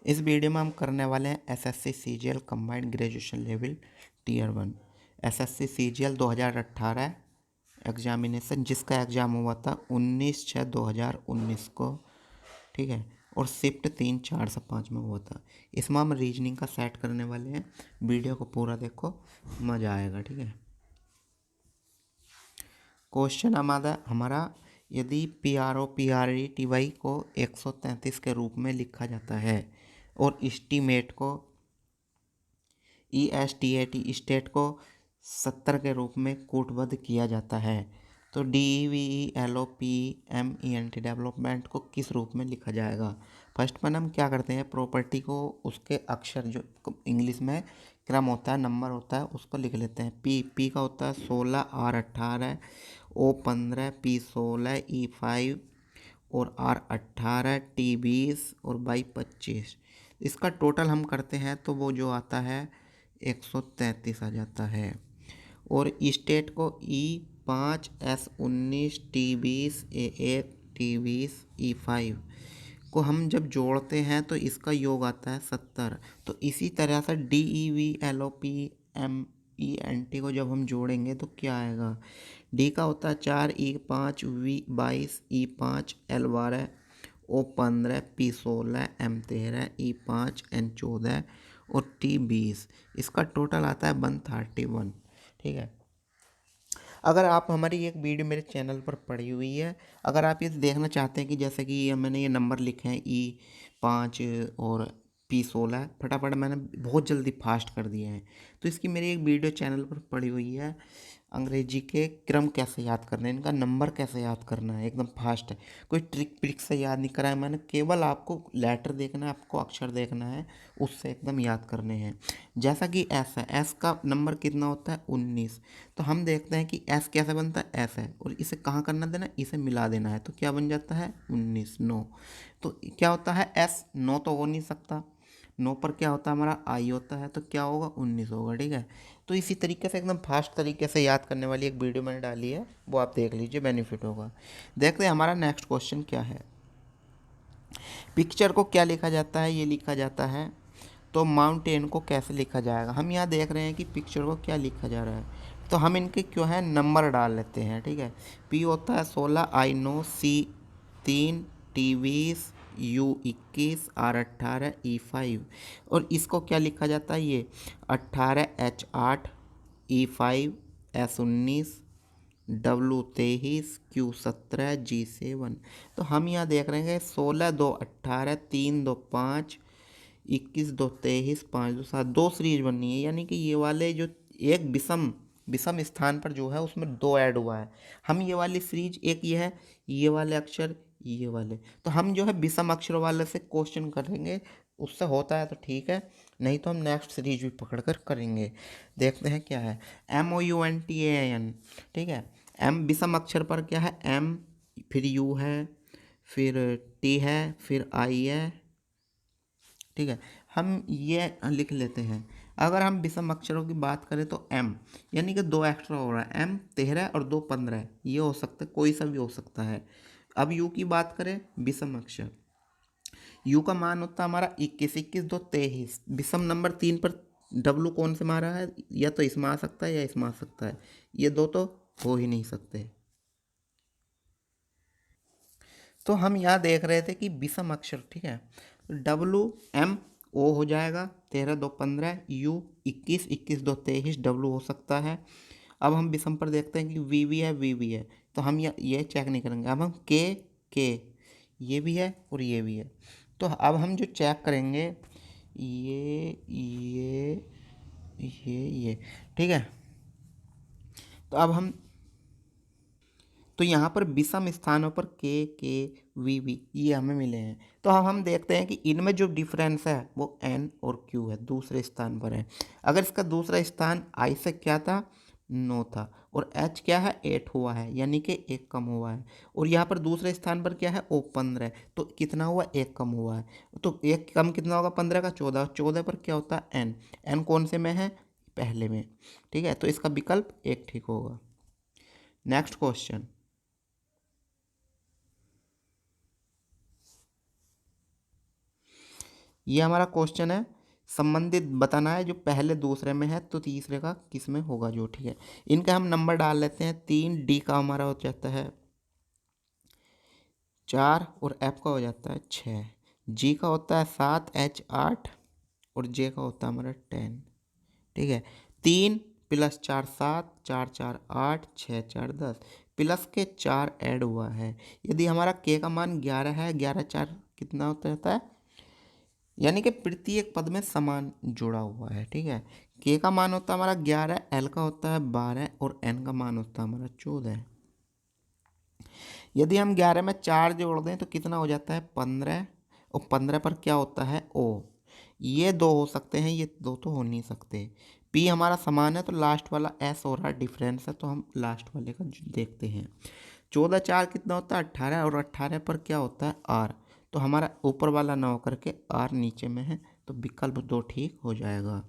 इस वीडियो में हम करने वाले हैं SSC CGL combined graduation level tier 1 SSC CGL 2018 examination, जिसका एग्ज़ाम हुआ था 19/6/2019 को। ठीक है, और शिफ्ट 3, 4 से 5 में हुआ था। इसमें हम रीजनिंग का सेट करने वाले हैं। वीडियो को पूरा देखो, मज़ा आएगा। ठीक है, क्वेश्चन हमारा यदि PRO/PRETY को 133 के रूप में लिखा जाता है और एस्टीमेट को ESTAT स्टेट को 70 के रूप में कूटबद्ध किया जाता है, तो DEVELOPMENT डेवलपमेंट को किस रूप में लिखा जाएगा। फर्स्ट में हम क्या करते हैं, प्रॉपर्टी को उसके अक्षर जो इंग्लिश में क्रम होता है, नंबर होता है, उसको लिख लेते हैं। P का होता है 16, R 18, O 15, P 16, E 5 और R 18, T 20 और Y 25। इसका टोटल हम करते हैं तो वो जो आता है 133 आ जाता है। और स्टेट को E5, S 19, T 20, A 1, T 20, E 5 को हम जब जोड़ते हैं तो इसका योग आता है 70। तो इसी तरह से DEVELOPMENT को जब हम जोड़ेंगे तो क्या आएगा। डी का होता है 4, E 5, V 22, E 5, L 12, O 15, P 16, M 13, E 5, N 14 और T 20। इसका टोटल आता है 131। ठीक है, अगर आप हमारी एक वीडियो मेरे चैनल पर पड़ी हुई है, अगर आप ये देखना चाहते हैं कि जैसे कि मैंने ये नंबर लिखे हैं E5 और P16, फटाफट मैंने बहुत जल्दी फास्ट कर दिए हैं, तो इसकी मेरी एक वीडियो चैनल पर पड़ी हुई है। अंग्रेजी के क्रम कैसे याद करना है, इनका नंबर कैसे याद करना है, एकदम फास्ट है। कोई ट्रिक से याद नहीं कराया मैंने, केवल आपको लेटर देखना है, आपको अक्षर देखना है, उससे एकदम याद करने हैं। जैसा कि एस है, एस का नंबर कितना होता है 19। तो हम देखते हैं कि एस कैसे बनता है, एस है और इसे कहाँ करना देना, इसे मिला देना है, तो क्या बन जाता है 19, 9। तो क्या होता है एस 9 तो हो नहीं सकता, 9 पर क्या होता है हमारा आई होता है, तो क्या होगा 19 होगा। ठीक है, तो इसी तरीके से एकदम फास्ट तरीके से याद करने वाली एक वीडियो मैंने डाली है, वो आप देख लीजिए, बेनिफिट होगा। देखते हैं हमारा नेक्स्ट क्वेश्चन क्या है। पिक्चर को क्या लिखा जाता है, ये लिखा जाता है, तो माउंटेन को कैसे लिखा जाएगा। हम यहाँ देख रहे हैं कि पिक्चर को क्या लिखा जा रहा है, तो हम इनके क्यों है नंबर डाल लेते हैं। ठीक है, P होता है 16, I 9, C 3, T 20, U 21, R 18, E 5 और इसको क्या लिखा जाता है, ये 18, H 8, E 5, S 19, W 23, Q 17, G 7। तो हम यहाँ देख रहे हैं 16, 2 18, 3, 2 5, 21, 2 23, 5, 2 7, दो सीरीज बननी है, यानी कि ये वाले जो एक विषम विषम स्थान पर जो है उसमें 2 ऐड हुआ है। हम ये वाली सीरीज, एक ये है, ये वाले अक्षर, ये वाले, तो हम जो है विषम अक्षर वाले से क्वेश्चन करेंगे, उससे होता है तो ठीक है, नहीं तो हम नेक्स्ट सीरीज भी पकड़ कर करेंगे। देखते हैं क्या है, MOUNTAN। ठीक है, एम विषम अक्षर पर क्या है, M, फिर U है, फिर T है, फिर I है। ठीक है, हम ये लिख लेते हैं। अगर हम विषम अक्षरों की बात करें तो M, यानी कि 2 एक्स्ट्रा हो रहा है, M 13 और 2 15, ये हो सकता है, कोई सा भी हो सकता है। अब U की बात करें, विषम अक्षर U का मान होता है हमारा 21, 21 2 23। विषम नंबर 3 पर W कौन से मारा है, या तो इसमें आ सकता है या इसमें आ सकता है, ये दो तो हो ही नहीं सकते। तो हम यहाँ देख रहे थे कि विषम अक्षर, ठीक है, WMO हो जाएगा, 13 2 15, U 21, 21 2 23, W हो सकता है। अब हम विषम पर देखते हैं कि VV है, VV है, तो हम ये चेक नहीं करेंगे। अब हम K, ये भी है और ये भी है, तो अब हम जो चेक करेंगे, ये ये ठीक है। तो अब हम, तो यहाँ पर विषम स्थानों पर के वी वी ये हमें मिले हैं, तो अब हम देखते हैं कि इनमें जो डिफरेंस है वो एन और क्यू है, दूसरे स्थान पर है। अगर इसका दूसरा स्थान आई से क्या था, 9 था, और एच क्या है 8 हुआ है, यानी कि एक कम हुआ है। और यहाँ पर दूसरे स्थान पर क्या है, ओ 15 है, तो कितना हुआ, एक कम हुआ है। तो एक कम कितना होगा, 15 का 14, 14 पर क्या होता है एन, एन कौन से में है, पहले में। ठीक है, तो इसका विकल्प एक ठीक होगा। नेक्स्ट क्वेश्चन, ये हमारा क्वेश्चन है, संबंधित बताना है, जो पहले दूसरे में है तो तीसरे का किस में होगा जो, ठीक है। इनका हम नंबर डाल लेते हैं। 3, डी का हमारा हो जाता है 4 और एफ का हो जाता है 6, जी का होता है 7, एच 8 और जे का होता है हमारा 10, ठीक है। 3 + 4 7, 4 4 8, 6 4 10, प्लस के 4 ऐड हुआ है। यदि हमारा के का मान 11 है, 11 4 कितना होता रहता है, यानी कि प्रत्येक पद में समान जुड़ा हुआ है, ठीक है। के का मान होता है हमारा 11, एल का होता है 12 और एन का मान होता है हमारा 14। यदि हम 11 में 4 जोड़ दें तो कितना हो जाता है 15, और 15 पर क्या होता है ओ। ये दो हो सकते हैं, ये दो तो हो नहीं सकते। पी हमारा समान है तो लास्ट वाला एस हो रहा डिफरेंस है, तो हम लास्ट वाले का देखते हैं। 14 4 कितना होता है 18, और 18 पर क्या होता है आर, तो हमारा ऊपर वाला ना होकर के आर नीचे में है, तो विकल्प 2 ठीक हो जाएगा।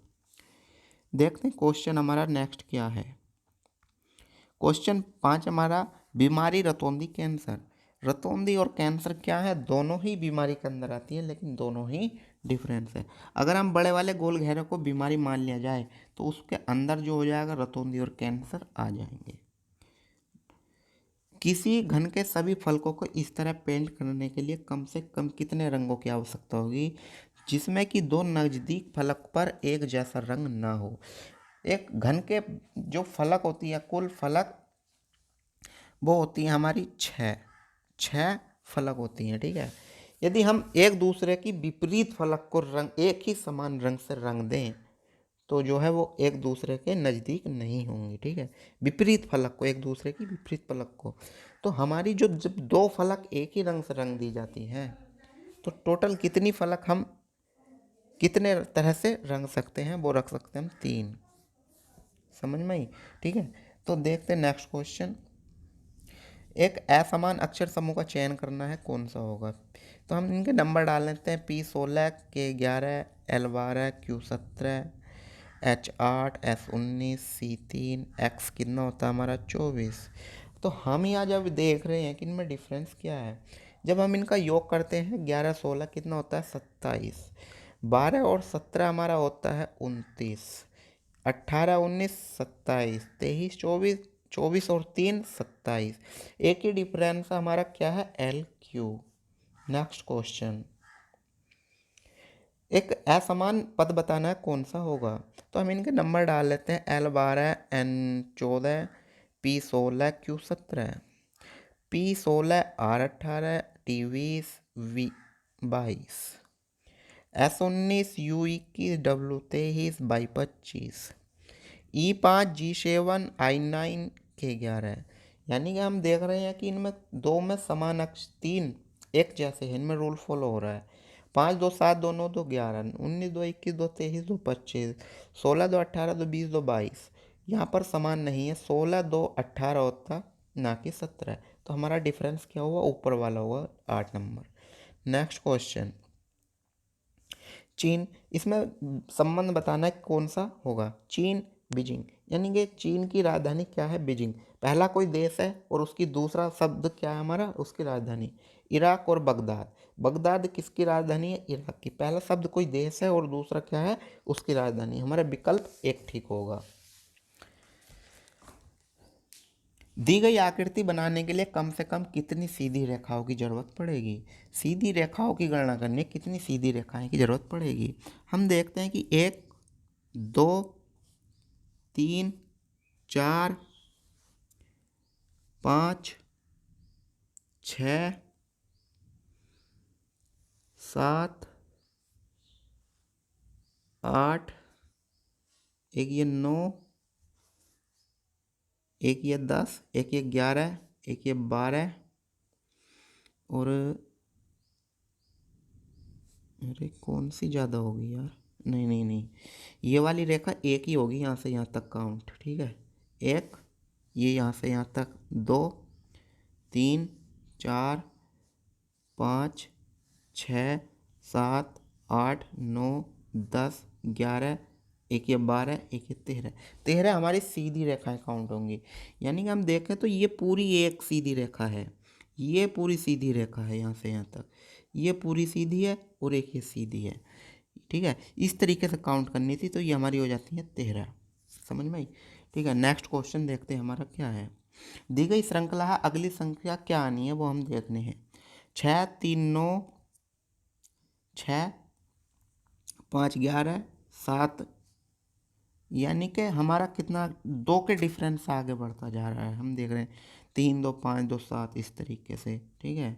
देखते हैं क्वेश्चन हमारा नेक्स्ट क्या है। क्वेश्चन 5 हमारा, बीमारी रतौंधी कैंसर। रतौंधी और कैंसर क्या है, दोनों ही बीमारी के अंदर आती है, लेकिन दोनों ही डिफरेंस है। अगर हम बड़े वाले गोल घेरे को बीमारी मान लिया जाए तो उसके अंदर जो हो जाएगा रतौंधी और कैंसर आ जाएंगे। किसी घन के सभी फलकों को इस तरह पेंट करने के लिए कम से कम कितने रंगों की आवश्यकता होगी जिसमें कि दो नज़दीक फलक पर एक जैसा रंग ना हो। एक घन के जो फलक होती है, कुल फलक वो होती है हमारी 6 फलक होती हैं, ठीक है। यदि हम एक दूसरे की विपरीत फलक को रंग एक ही समान रंग से रंग दें तो जो है वो एक दूसरे के नज़दीक नहीं होंगे, ठीक है। विपरीत फलक को, एक दूसरे की विपरीत फलक को, तो हमारी जो जब दो फलक एक ही रंग से रंग दी जाती हैं तो टोटल कितनी फलक हम कितने तरह से रंग सकते हैं, वो रख सकते हैं हम 3। समझ में आई, ठीक है। तो देखते हैं नेक्स्ट क्वेश्चन। एक असमान अक्षर समूह का चयन करना है, कौन सा होगा। तो हम इनके नंबर डाल लेते हैं। P16, K11, L12, Q17, H8, S19, C3, X कितना होता है हमारा 24। तो हम यहाँ जब देख रहे हैं कि इनमें डिफरेंस क्या है, जब हम इनका योग करते हैं 11 16 कितना होता है 27, 12 और 17 हमारा होता है 29, 18 19 27, 23 24, 24 और 3 27। एक ही डिफरेंस हमारा क्या है एल क्यू। नेक्स्ट क्वेश्चन, एक असमान पद बताना है, कौन सा होगा। तो हम इनके नंबर डाल लेते हैं। L12, N14, P16, Q17, P16 R18, T20, V22, S19 U21, W23, Y25, E5 G7 I9 K11। यानी कि हम देख रहे हैं कि इनमें दो में समान अक्ष, 3 एक जैसे हैं, इनमें रूल फॉलो हो रहा है। 5 2 7 2 9 2 11, 19 2 21 2 23 2 25, 16 2 18 2 20 2 22। यहाँ पर समान नहीं है, 16 2 18 होता ना कि 17। तो हमारा डिफरेंस क्या हुआ, ऊपर वाला हुआ 8 नंबर। नेक्स्ट क्वेश्चन, चीन, इसमें संबंध बताना है कौन सा होगा। चीन बीजिंग, यानी कि चीन की राजधानी क्या है बीजिंग, पहला कोई देश है और उसकी दूसरा शब्द क्या है हमारा, उसकी राजधानी। इराक और बगदाद, बगदाद किसकी राजधानी है, इराक की। पहला शब्द कोई देश है और दूसरा क्या है, उसकी राजधानी। हमारा विकल्प 1 ठीक होगा। दी गई आकृति बनाने के लिए कम से कम कितनी सीधी रेखाओं की जरूरत पड़ेगी। सीधी रेखाओं की गणना करने कितनी सीधी रेखाएं की जरूरत पड़ेगी। हम देखते हैं कि 1 2 3 4 5 6 7 8, एक ये 9, एक ये 10, एक ये 11, एक ये 12 और अरे कौन सी ज़्यादा होगी यार, नहीं नहीं नहीं, ये वाली रेखा एक ही होगी, यहाँ से यहाँ तक काउंट, ठीक है। एक, ये यहाँ से यहाँ तक 2 3 4 5 6 7 8 9 10 11, एक ये 12, एक ये 13 हमारी सीधी रेखाएं काउंट होंगी। यानी कि हम देखें तो ये पूरी एक सीधी रेखा है, ये पूरी सीधी रेखा है यहाँ से यहाँ तक। ये पूरी सीधी है और एक ये सीधी है, ठीक है। इस तरीके से काउंट करनी थी, तो ये हमारी हो जाती है 13। समझ में आई? ठीक है, नेक्स्ट क्वेश्चन देखते हैं हमारा क्या है। दी गई श्रृंखला है, अगली संख्या क्या आनी है वो हम देखने हैं। 6 3 9 6 5 11 7, यानी कि हमारा कितना 2 के डिफरेंस से आगे बढ़ता जा रहा है। हम देख रहे हैं 3 2 5 2 7 इस तरीके से, ठीक है।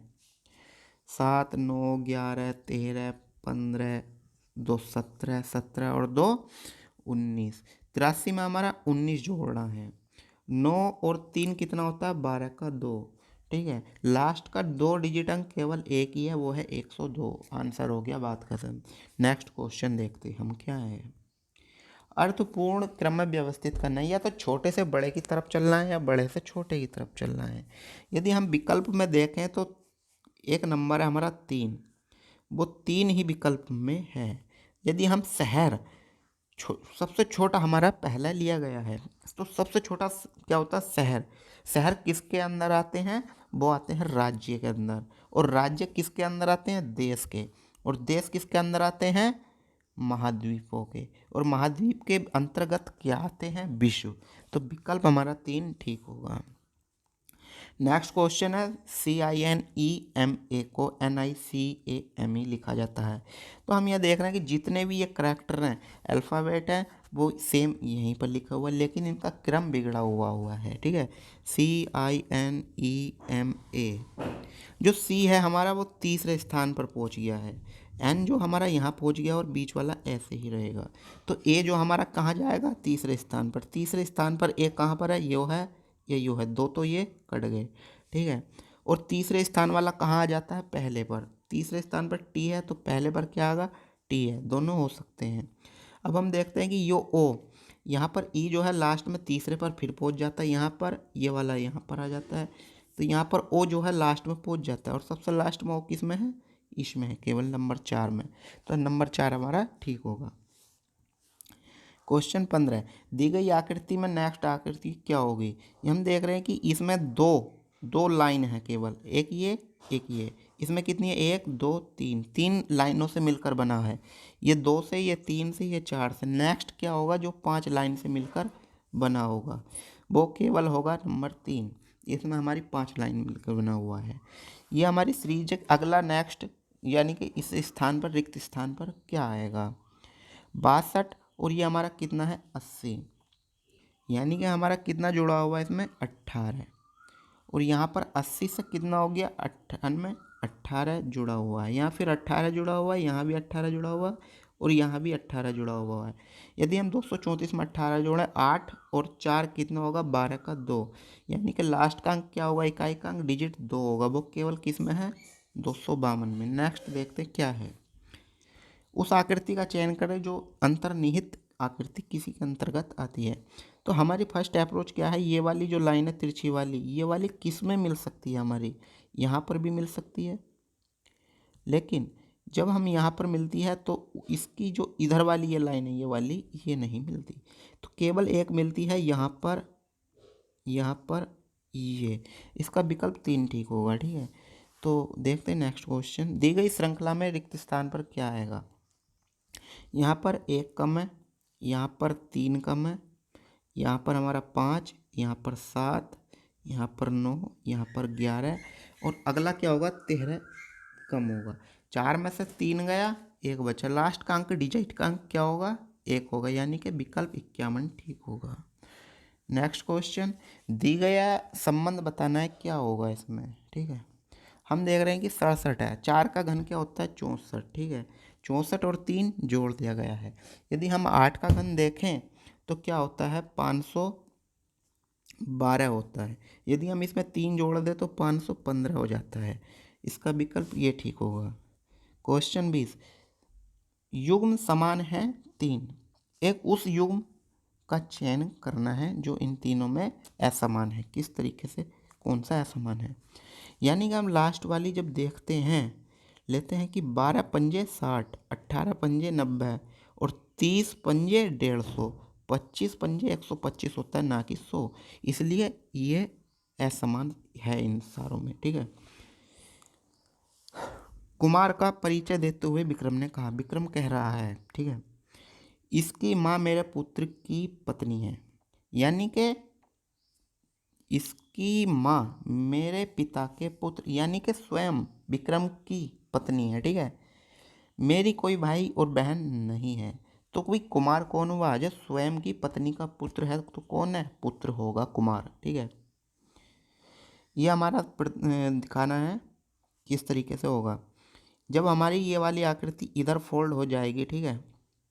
7 9 11 13 15 2 17 17 और 2 19। 83 में हमारा 19 जोड़ना है। 9 और 3 कितना होता है? 12 का 2, ठीक है। लास्ट का 2 डिजिट अंक केवल एक ही है, वो है 102। आंसर हो गया, बात खत्म। नेक्स्ट क्वेश्चन देखते हैं हम क्या है। अर्थपूर्ण क्रम में व्यवस्थित करना है, या तो छोटे से बड़े की तरफ चलना है या बड़े से छोटे की तरफ चलना है। यदि हम विकल्प में देखें तो एक नंबर है हमारा 3, वो 3 ही विकल्प में है। यदि हम शहर, सबसे छोटा हमारा पहला लिया गया है, तो सबसे छोटा क्या होता है? शहर। शहर किसके अंदर आते हैं? वो आते हैं राज्य के अंदर। और राज्य किसके अंदर आते हैं? देश के। और देश किसके अंदर आते हैं? महाद्वीपों के। और महाद्वीप के अंतर्गत क्या आते हैं? विश्व। तो विकल्प हमारा 3 ठीक होगा। नेक्स्ट क्वेश्चन है, CINEMA को NICAME लिखा जाता है। तो हम यह देख रहे हैं कि जितने भी ये करैक्टर हैं, अल्फ़ाबेट हैं, वो सेम यहीं पर लिखा हुआ है, लेकिन इनका क्रम बिगड़ा हुआ है, ठीक है। CINEMA, जो C है हमारा वो तीसरे स्थान पर पहुंच गया है। N जो हमारा यहाँ पहुंच गया और बीच वाला ऐसे ही रहेगा। तो A जो हमारा कहाँ जाएगा? तीसरे स्थान पर। तीसरे स्थान पर A कहाँ पर है? यो है, ये यू है, 2 तो ये कट गए, ठीक है। और तीसरे स्थान वाला कहाँ आ जाता है? पहले पर। तीसरे स्थान पर T है, तो पहले पर क्या आएगा? T है। दोनों हो सकते हैं। अब हम देखते हैं कि यो O, यहाँ पर E जो है लास्ट में तीसरे पर फिर पहुँच जाता है, यहाँ पर ये वाला यहाँ पर आ जाता है। तो यहाँ पर O जो है लास्ट में पहुँच जाता है, और सबसे लास्ट में O किस में है? इसमें है, केवल नंबर 4 में। तो नंबर 4 हमारा ठीक होगा। क्वेश्चन 15, दी गई आकृति में नेक्स्ट आकृति क्या होगी? हम देख रहे हैं कि इसमें दो लाइन है केवल, एक ये। इसमें कितनी है? 1 2 3, 3 लाइनों से मिलकर बना है। ये 2 से, ये 3 से, ये 4 से। नेक्स्ट क्या होगा जो 5 लाइन से मिलकर बना होगा? वो केवल होगा नंबर 3। इसमें हमारी 5 लाइन मिलकर बना हुआ है। ये हमारी सीरीज। अगला नेक्स्ट, यानी कि इस स्थान पर, रिक्त स्थान पर क्या आएगा? 62। और ये हमारा कितना है? 80। यानी कि हमारा कितना जुड़ा हुआ है इसमें? 18। और यहाँ पर 80 से कितना हो गया? 98। 18 जुड़ा हुआ है, यहाँ फिर 18 जुड़ा हुआ है, यहाँ भी 18 जुड़ा हुआ है, और यहाँ भी 18 जुड़ा हुआ है। यदि हम 234 में 18 जोड़ें, 8 और 4 कितना होगा? 12 का 2। यानी कि लास्ट का अंक क्या होगा? इकाई का अंक डिजिट 2 होगा। वो केवल किस में है? 252 में। नेक्स्ट देखते क्या है। उस आकृति का चयन करें जो अंतर्निहित आकृति किसी के अंतर्गत आती है। तो हमारी फर्स्ट अप्रोच क्या है? ये वाली जो लाइन है तिरछी वाली, ये वाली किस में मिल सकती है? हमारी यहाँ पर भी मिल सकती है, लेकिन जब हम यहाँ पर मिलती है तो इसकी जो इधर वाली ये लाइन है, ये वाली, ये नहीं मिलती। तो केवल एक मिलती है यहाँ पर, यहाँ पर ये। इसका विकल्प 3 ठीक होगा, ठीक है। तो देखते हैं नेक्स्ट क्वेश्चन। दी गई श्रृंखला में रिक्त स्थान पर क्या आएगा? यहाँ पर 1 कम है, यहाँ पर 3 कम है, यहाँ पर हमारा 5, यहाँ पर 7, यहाँ पर 9, यहाँ पर 11, और अगला क्या होगा? 13 कम होगा। 4 में से 3 गया, 1 बचा। लास्ट का अंक, डिजिट का अंक क्या होगा? 1 होगा, यानी कि विकल्प 51 ठीक होगा। नेक्स्ट क्वेश्चन, दी गया संबंध बताना है क्या होगा इसमें, ठीक है। हम देख रहे हैं कि 67 है, 4 का घन क्या होता है? 64, ठीक है। 64 और 3 जोड़ दिया गया है। यदि हम 8 का घन देखें तो क्या होता है? 512 होता है। यदि हम इसमें 3 जोड़ दें तो 515 हो जाता है। इसका विकल्प ये ठीक होगा। क्वेश्चन 20, युग्म समान है 3, एक उस युग्म का चयन करना है जो इन तीनों में असमान है। किस तरीके से? कौन सा असमान है? यानी कि हम लास्ट वाली जब देखते हैं, लेते हैं कि 12 पंजे 60, 18 पंजे 90 और 30 पंजे 150, 25 पंजे 125 होता है, ना कि 100। इसलिए ये असमान है इन सारों में, ठीक है। कुमार का परिचय देते हुए विक्रम ने कहा, विक्रम कह रहा है, ठीक है, इसकी माँ मेरे पुत्र की पत्नी है, यानी कि इसकी माँ मेरे पिता के पुत्र यानी कि स्वयं विक्रम की पत्नी है, ठीक है। मेरी कोई भाई और बहन नहीं है। तो कोई कुमार कौन हुआ? जो स्वयं की पत्नी का पुत्र है तो कौन है? पुत्र होगा कुमार, ठीक है। ये हमारा दिखाना है किस तरीके से होगा। जब हमारी ये वाली आकृति इधर फोल्ड हो जाएगी, ठीक है,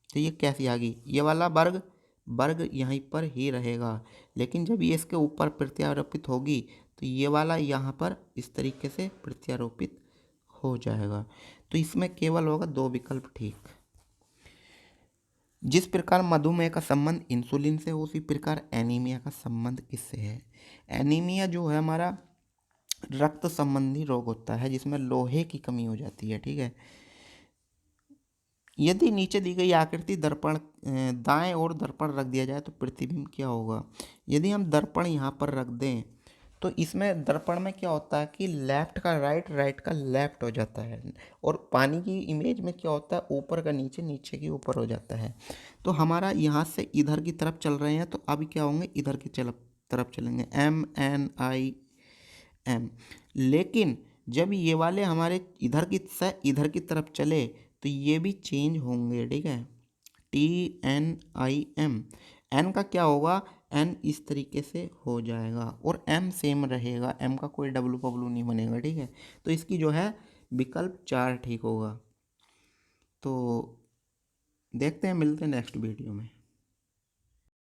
तो ये कैसी आ गई? ये वाला वर्ग वर्ग यहीं पर ही रहेगा, लेकिन जब ये इसके ऊपर प्रत्यारोपित होगी तो ये वाला यहाँ पर इस तरीके से प्रत्यारोपित हो जाएगा। तो इसमें केवल होगा दो विकल्प ठीक। जिस प्रकार मधुमेह का संबंध इंसुलिन से, उसी प्रकार एनीमिया का संबंध किससे है? एनीमिया जो है हमारा रक्त संबंधी रोग होता है जिसमें लोहे की कमी हो जाती है, ठीक है। यदि नीचे दी गई आकृति दर्पण दाएं ओर दर्पण रख दिया जाए तो प्रतिबिंब क्या होगा? यदि हम दर्पण यहाँ पर रख दें तो इसमें दर्पण में क्या होता है कि लेफ्ट का राइट, राइट का लेफ्ट हो जाता है, और पानी की इमेज में क्या होता है, ऊपर का नीचे, नीचे की ऊपर हो जाता है। तो हमारा यहाँ से इधर की तरफ चल रहे हैं तो अभी क्या होंगे, इधर की तरफ चलेंगे, MNIM। लेकिन जब ये वाले हमारे इधर की तरफ चले तो ये भी चेंज होंगे, ठीक है। TNIM, एन का क्या होगा? एन इस तरीके से हो जाएगा और एम सेम रहेगा, एम का कोई डब्लू पब्लू नहीं बनेगा, ठीक है। तो इसकी जो है विकल्प 4 ठीक होगा। तो देखते हैं, मिलते हैं नेक्स्ट वीडियो में।